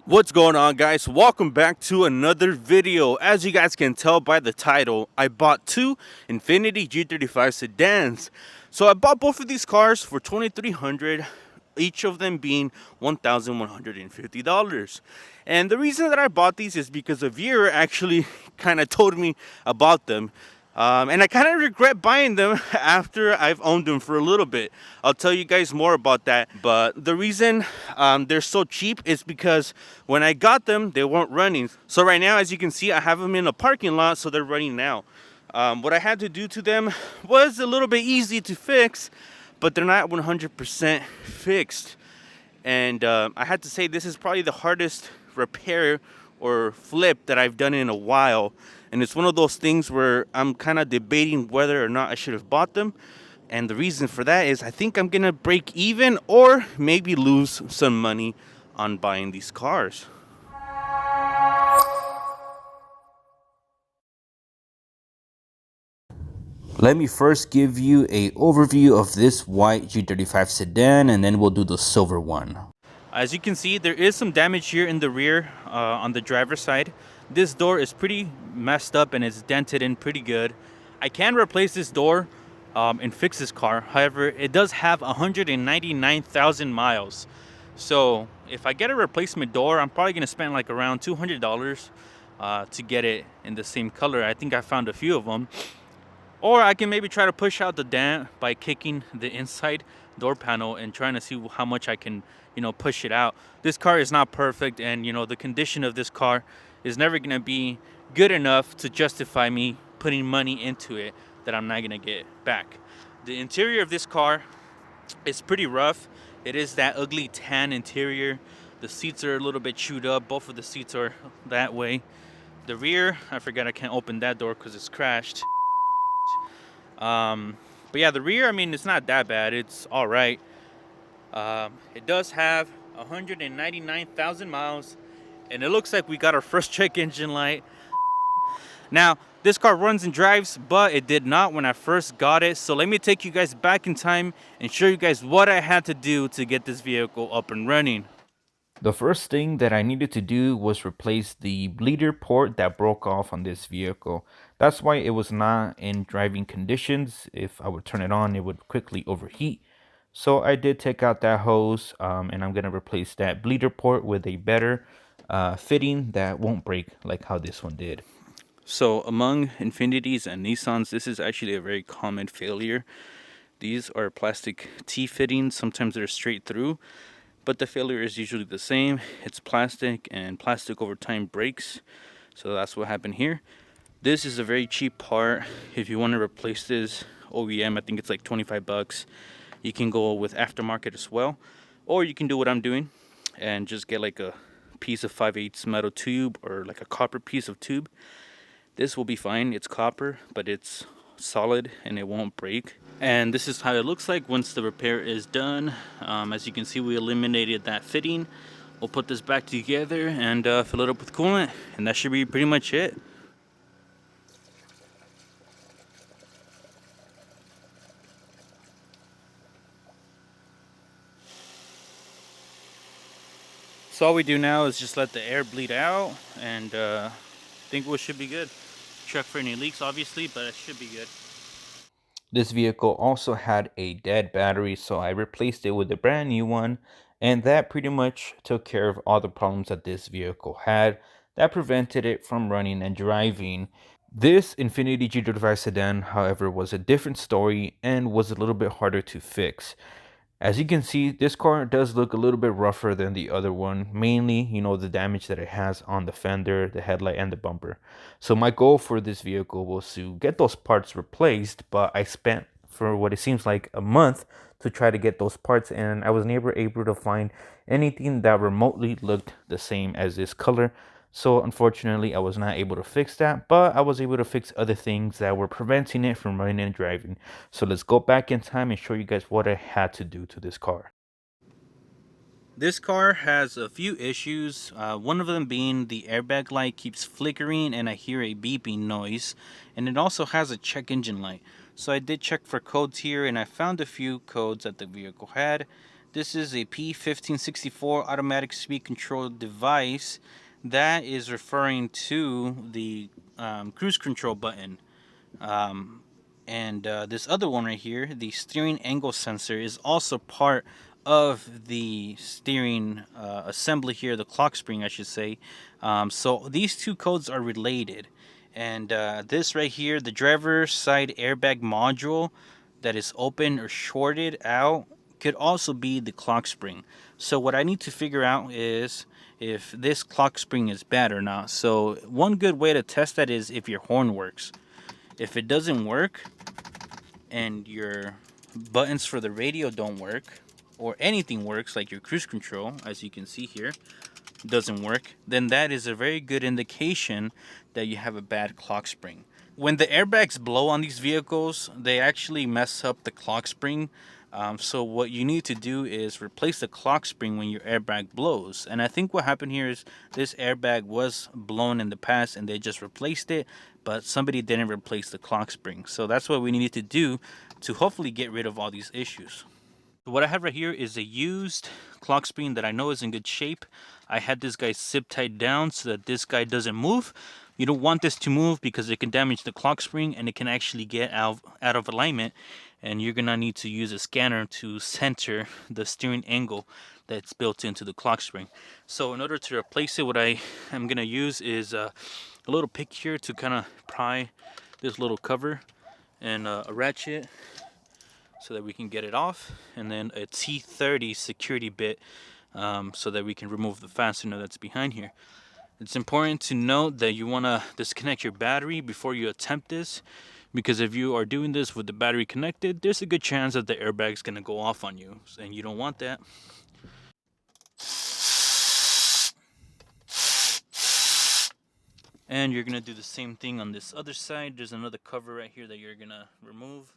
What's going on, guys? Welcome back to another video. As you guys can tell by the title, I bought two Infiniti G35 sedans. So I bought both of these cars for $2,300, each of them being $1,150. And the reason that I bought these is because a viewer actually kind of told me about them. And I kind of regret buying them after I've owned them for a little bit. I'll tell you guys more about that. But the reason they're so cheap is because when I got them, they weren't running. So right now, as you can see, I have them in a parking lot, so they're running now. What I had to do to them was a little bit easy to fix, but they're not 100% fixed. And I had to say this is probably the hardest repair or flip that I've done in a while. And it's one of those things where I'm kind of debating whether or not I should have bought them. And the reason for that is I think I'm gonna break even or maybe lose some money on buying these cars. Let me first give you a overview of this white G35 sedan, and then we'll do the silver one. As you can see, there is some damage here in the rear on the driver's side. This door is pretty messed up and it's dented in pretty good. I can replace this door and fix this car. However, it does have 199,000 miles. So if I get a replacement door, I'm probably gonna spend like around $200 to get it in the same color. I think I found a few of them. Or I can maybe try to push out the dent by kicking the inside door panel and trying to see how much I can, push it out. This car is not perfect, and the condition of this car is never gonna be good enough to justify me putting money into it that I'm not gonna get back. The interior of this car is pretty rough. It is that ugly tan interior. The seats are a little bit chewed up. Both of the seats are that way. The rear, I forgot I can't open that door because it's crashed. But yeah, the rear, I mean, it's not that bad. It's all right. It does have 199,000 miles, and it looks like we got our first check engine light. Now, this car runs and drives, but it did not when I first got it. So let me take you guys back in time and show you guys what I had to do to get this vehicle up and running. The first thing that I needed to do was replace the bleeder port that broke off on this vehicle. That's why it was not in driving conditions. If I would turn it on, it would quickly overheat. So I did take out that hose, and I'm going to replace that bleeder port with a better fitting that won't break like how this one did. So among Infinitis and Nissans, this is actually a very common failure. These are plastic T-fittings. Sometimes they're straight through, but the failure is usually the same. It's plastic, and plastic over time breaks. So that's what happened here. This is a very cheap part. If you want to replace this OEM, I think it's like 25 bucks. You can go with aftermarket as well, or you can do what I'm doing and just get like a piece of 5/8 metal tube or like a copper piece of tube. This will be fine. It's copper, but it's solid and it won't break. And this is how it looks like once the repair is done. As you can see, we eliminated that fitting. We'll put this back together and fill it up with coolant, and that should be pretty much it. So all we do now is just let the air bleed out, and I think we should be good. Check for any leaks, obviously, but it should be good. This vehicle also had a dead battery, so I replaced it with a brand new one, and that pretty much took care of all the problems that this vehicle had that prevented it from running and driving. This Infiniti G35 sedan, however, was a different story and was a little bit harder to fix. As you can see, this car does look a little bit rougher than the other one, mainly, the damage that it has on the fender, the headlight, and the bumper. So my goal for this vehicle was to get those parts replaced, but I spent, for what it seems like, a month to try to get those parts, and I was never able to find anything that remotely looked the same as this color. So unfortunately, I was not able to fix that, but I was able to fix other things that were preventing it from running and driving. So let's go back in time and show you guys what I had to do to this car. This car has a few issues, one of them being the airbag light keeps flickering and I hear a beeping noise, and it also has a check engine light. So I did check for codes here and I found a few codes that the vehicle had. This is a P1564 automatic speed control device that is referring to the cruise control button. This other one right here, the steering angle sensor, is also part of the steering assembly here, the clock spring, I should say. So these two codes are related. And this right here, the driver side airbag module that is open or shorted out, could also be the clock spring. So what I need to figure out is if this clock spring is bad or not. So one good way to test that is if your horn works. If it doesn't work and your buttons for the radio don't work, or anything works like your cruise control, as you can see here, doesn't work, then that is a very good indication that you have a bad clock spring. When the airbags blow on these vehicles, they actually mess up the clock spring. So what you need to do is replace the clock spring when your airbag blows. And I think what happened here is this airbag was blown in the past and they just replaced it, but somebody didn't replace the clock spring. So that's what we need to do to hopefully get rid of all these issues. What I have right here is a used clock spring that I know is in good shape. I had this guy zip tied down so that this guy doesn't move. You don't want this to move because it can damage the clock spring and it can actually get out of alignment, and you're gonna need to use a scanner to center the steering angle that's built into the clock spring. So in order to replace it, what I am gonna use is a little pick here to kind of pry this little cover, and a ratchet so that we can get it off, and then a T30 security bit so that we can remove the fastener that's behind here. It's important to note that you want to disconnect your battery before you attempt this, because if you are doing this with the battery connected, there's a good chance that the airbag is going to go off on you, and you don't want that. And you're going to do the same thing on this other side. There's another cover right here that you're going to remove.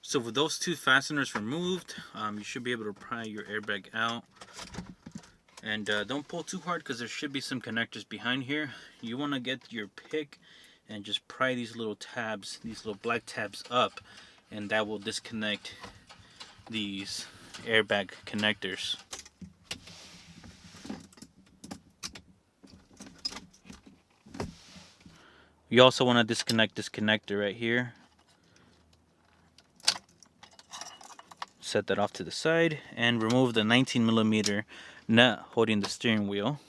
So with those two fasteners removed, you should be able to pry your airbag out. And don't pull too hard because there should be some connectors behind here. You want to get your pick and just pry these little tabs, these little black tabs up, and that will disconnect these airbag connectors. You also want to disconnect this connector right here. Set that off to the side and remove the 19mm nut holding the steering wheel.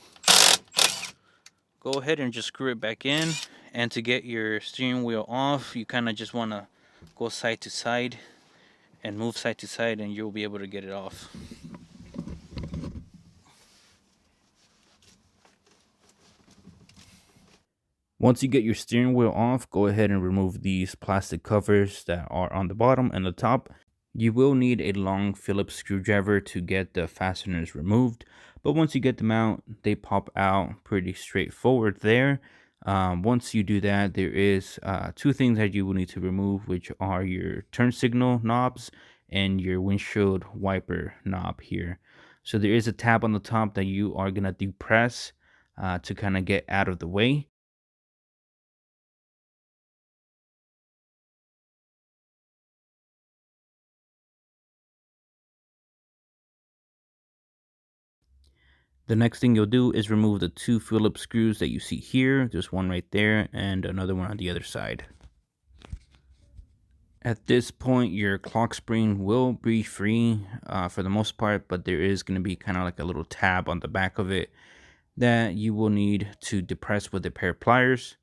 Go ahead and just screw it back in, and to get your steering wheel off, you kind of just want to go side to side and move side to side, and you'll be able to get it off. Once you get your steering wheel off, go ahead and remove these plastic covers that are on the bottom and the top. You will need a long Phillips screwdriver to get the fasteners removed, but once you get them out, they pop out pretty straightforward there. Once you do that, there is two things that you will need to remove, which are your turn signal knobs and your windshield wiper knob here. So there is a tab on the top that you are going to depress to kind of get out of the way. The next thing you'll do is remove the two Phillips screws that you see here. There's one right there and another one on the other side. At this point, your clock spring will be free for the most part, but there is going to be kind of like a little tab on the back of it that you will need to depress with a pair of pliers.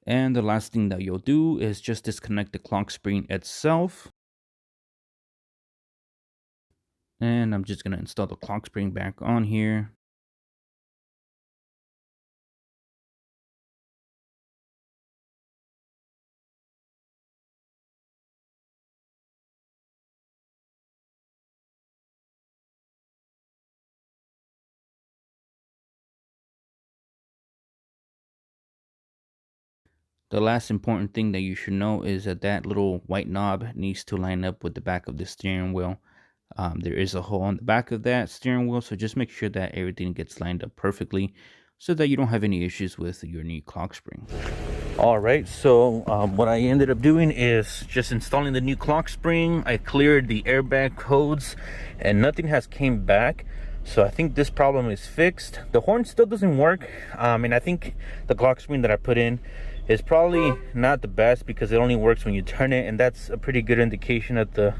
And the last thing that you'll do is just disconnect the clock spring itself. And I'm just going to install the clock spring back on here. The last important thing that you should know is that that little white knob needs to line up with the back of the steering wheel. There is a hole on the back of that steering wheel, so just make sure that everything gets lined up perfectly so that you don't have any issues with your new clock spring. All right, so what I ended up doing is just installing the new clock spring. I cleared the airbag codes and nothing has came back. So I think this problem is fixed. The horn still doesn't work. And I think the clock spring that I put in is probably not the best because it only works when you turn it. And that's a pretty good indication that the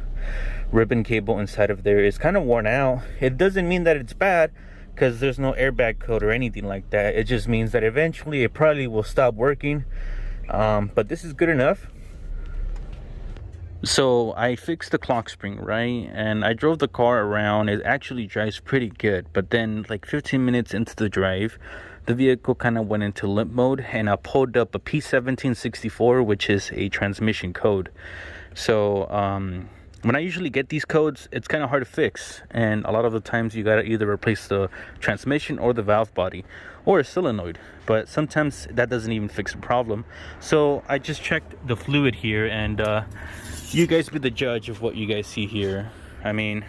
ribbon cable inside of there is kind of worn out. It doesn't mean that it's bad, because there's no airbag code or anything like that. It just means that eventually it probably will stop working. But this is good enough. So I fixed the clock spring, right? And I drove the car around. It actually drives pretty good. But then like 15 minutes into the drive, the vehicle kind of went into limp mode, and I pulled up a P1764, which is a transmission code. So when I usually get these codes, it's kind of hard to fix, and a lot of the times you gotta either replace the transmission or the valve body or a solenoid, but sometimes that doesn't even fix the problem. So I just checked the fluid here, and you guys be the judge of what you guys see here. I mean,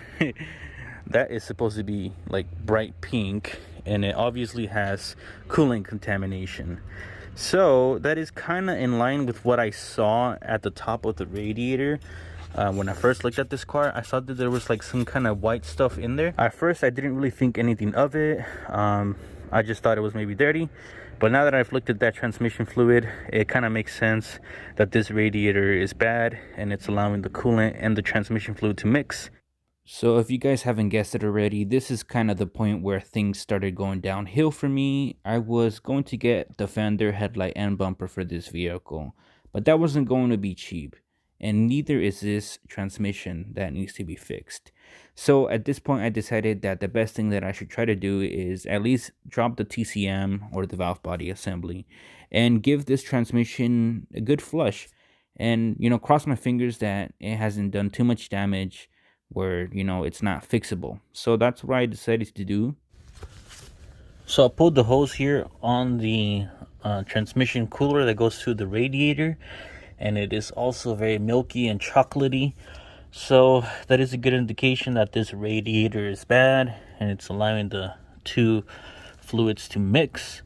that is supposed to be like bright pink, and it obviously has coolant contamination. So that is kind of in line with what I saw at the top of the radiator. When I first looked at this car, I saw that there was like some kind of white stuff in there. At first, I didn't really think anything of it. I just thought it was maybe dirty. But now that I've looked at that transmission fluid, it kind of makes sense that this radiator is bad and it's allowing the coolant and the transmission fluid to mix. So if you guys haven't guessed it already, this is kind of the point where things started going downhill for me. I was going to get the fender, headlight, and bumper for this vehicle, but that wasn't going to be cheap. And neither is this transmission that needs to be fixed. So at this point, I decided that the best thing that I should try to do is at least drop the TCM or the valve body assembly and give this transmission a good flush, and cross my fingers that it hasn't done too much damage where it's not fixable. So that's what I decided to do. So I pulled the hose here on the transmission cooler that goes through the radiator, and it is also very milky and chocolatey. So that is a good indication that this radiator is bad, and it's allowing the two fluids to mix.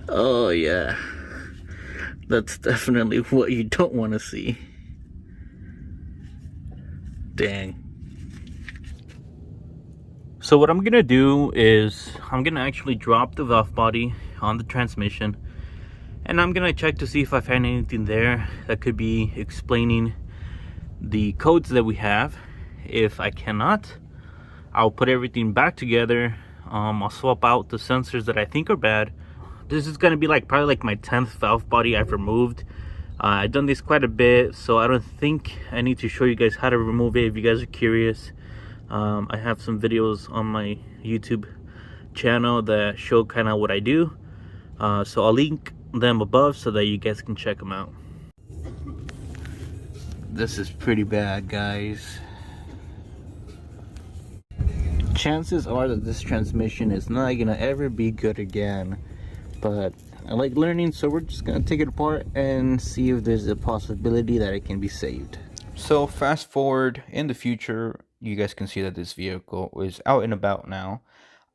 Oh yeah, that's definitely what you don't want to see. Dang. So what I'm gonna do is I'm gonna actually drop the valve body on the transmission, and I'm gonna check to see if I find anything there that could be explaining the codes that we have. If I cannot, I'll put everything back together. I'll swap out the sensors that I think are bad. This is gonna be probably like my 10th valve body I've removed. I've done this quite a bit, so I don't think I need to show you guys how to remove it if you guys are curious. I have some videos on my YouTube channel that show kind of what I do. So I'll link them above so that you guys can check them out. This is pretty bad, guys. Chances are that this transmission is not gonna ever be good again, but I like learning, so we're just gonna take it apart and see if there's a possibility that it can be saved. So fast forward in the future, you guys can see that this vehicle is out and about now.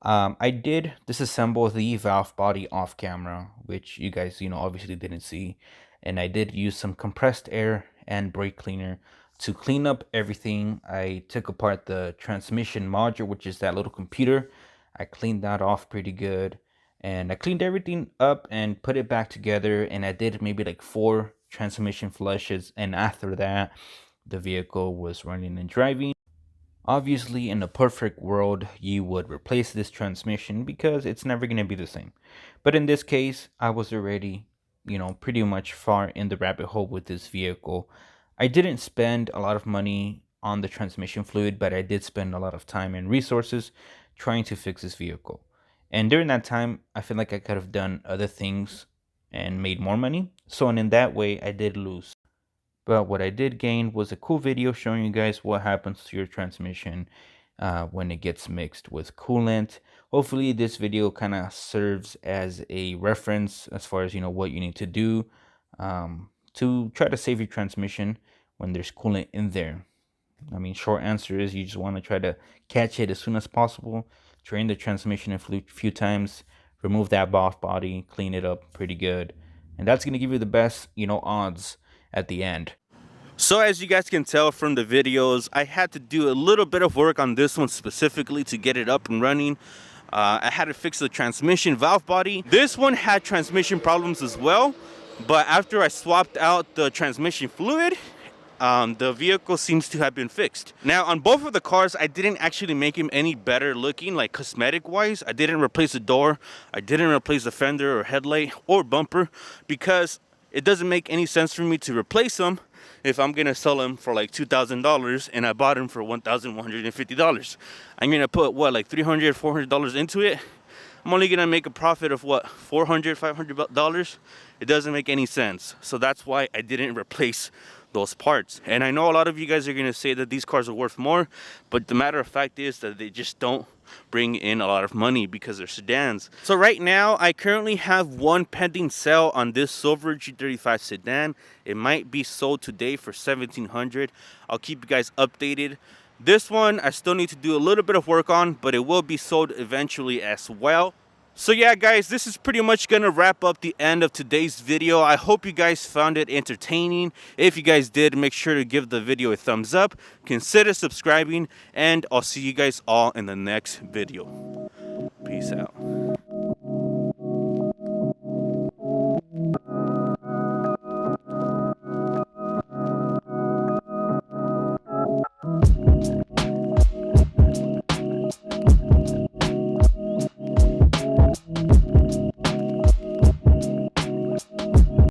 I did disassemble the valve body off camera, which you guys obviously didn't see, and I did use some compressed air and brake cleaner to clean up everything. I took apart the transmission module, which is that little computer. I cleaned that off pretty good, and I cleaned everything up and put it back together, and I did maybe like 4 transmission flushes, and after that the vehicle was running and driving. Obviously, in a perfect world, you would replace this transmission because it's never going to be the same. But in this case, I was already, pretty much far in the rabbit hole with this vehicle. I didn't spend a lot of money on the transmission fluid, but I did spend a lot of time and resources trying to fix this vehicle. And during that time, I feel like I could have done other things and made more money. So, and in that way, I did lose. But what I did gain was a cool video showing you guys what happens to your transmission when it gets mixed with coolant. Hopefully this video kind of serves as a reference as far as what you need to do to try to save your transmission when there's coolant in there. I mean, short answer is you just want to try to catch it as soon as possible, drain the transmission a few times, remove that off body, clean it up pretty good, and that's going to give you the best, odds at the end. So as you guys can tell from the videos, I had to do a little bit of work on this one specifically to get it up and running. I had to fix the transmission valve body. This one had transmission problems as well, but after I swapped out the transmission fluid, the vehicle seems to have been fixed. Now on both of the cars, I didn't actually make them any better looking, like cosmetic wise. I didn't replace the door, I didn't replace the fender or headlight or bumper, because it doesn't make any sense for me to replace them if I'm gonna sell them for like $2,000 and I bought them for $1,150. I'm gonna put what, like $300, $400 into it. I'm only gonna make a profit of what, $400, $500. It doesn't make any sense. So that's why I didn't replace those parts. And I know a lot of you guys are gonna say that these cars are worth more, but the matter of fact is that they just don't bring in a lot of money because they're sedans. So right now I currently have one pending sale on this silver G35 sedan. It might be sold today for $1,700. I'll keep you guys updated. This one I still need to do a little bit of work on, but it will be sold eventually as well. So yeah guys, this is pretty much gonna wrap up the end of today's video. I hope you guys found it entertaining. If you guys did, make sure to give the video a thumbs up, consider subscribing, and I'll see you guys all in the next video. Peace out.